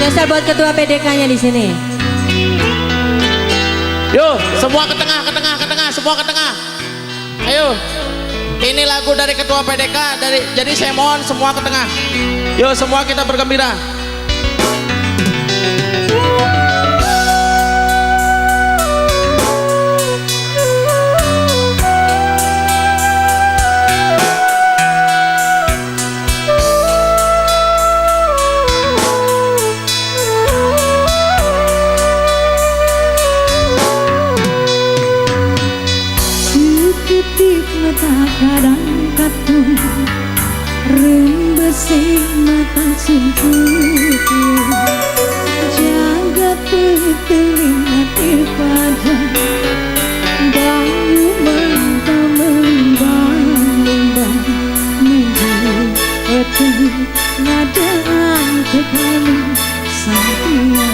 Spesial buat ketua PDK-nya di sini. Yuk, semua ke tengah, ke tengah, ke tengah, semua ke tengah. Ayo. Ini lagu dari ketua PDK, jadi saya mohon semua ke tengah. Yuk, semua kita bergembira. Seketik mata kadang katung rembesik mata sumpuku jagat telinga pada bau mata membang-membang minggu itu ngadaan kekamu sampian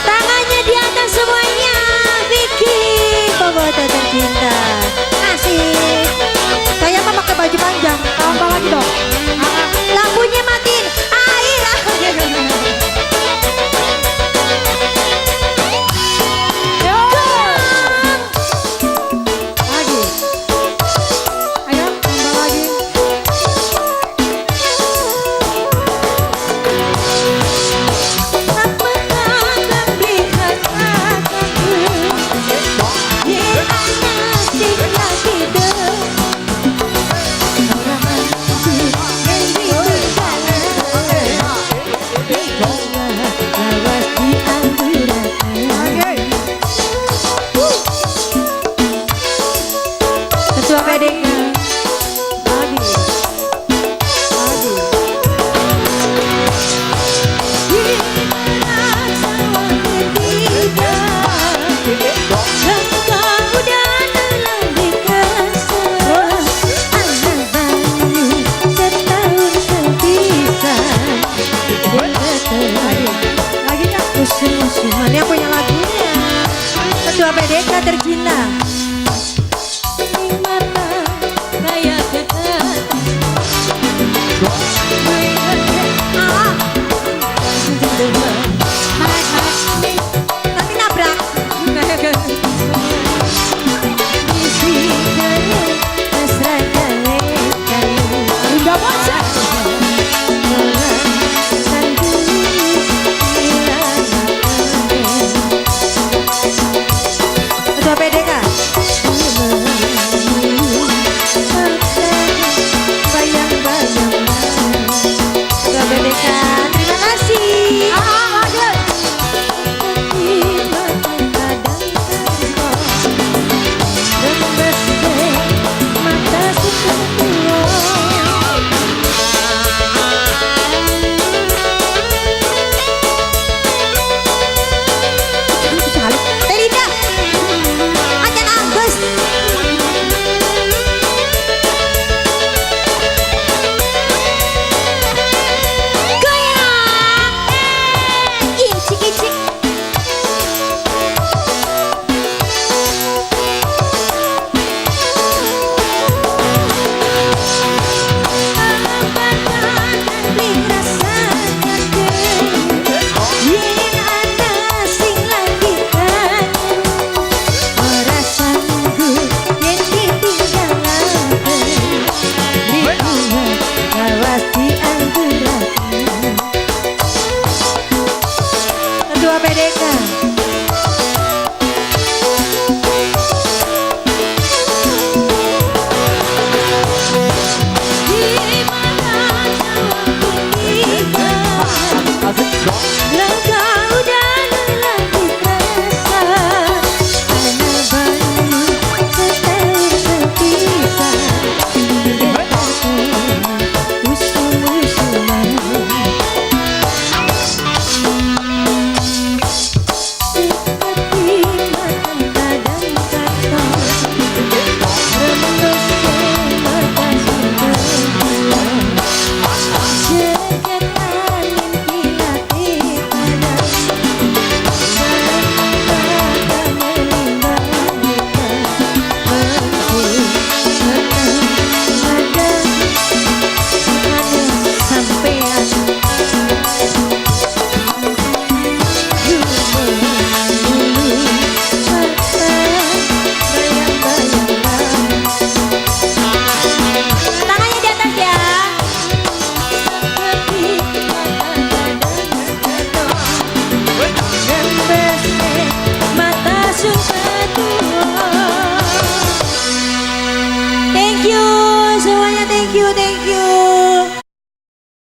Tangannya di atas semuanya. Vicky, Boboto tercinta. Asik. Saya mah pakai baju panjang. Tambah lagi dong. Lampunya matiin. Air. Lagi. Ayo, tambah lagi. Ketua PDK musiman yang punya lagunya. Ketua PDK tercinta. Tapi nabrak. Ketua PDK Regina.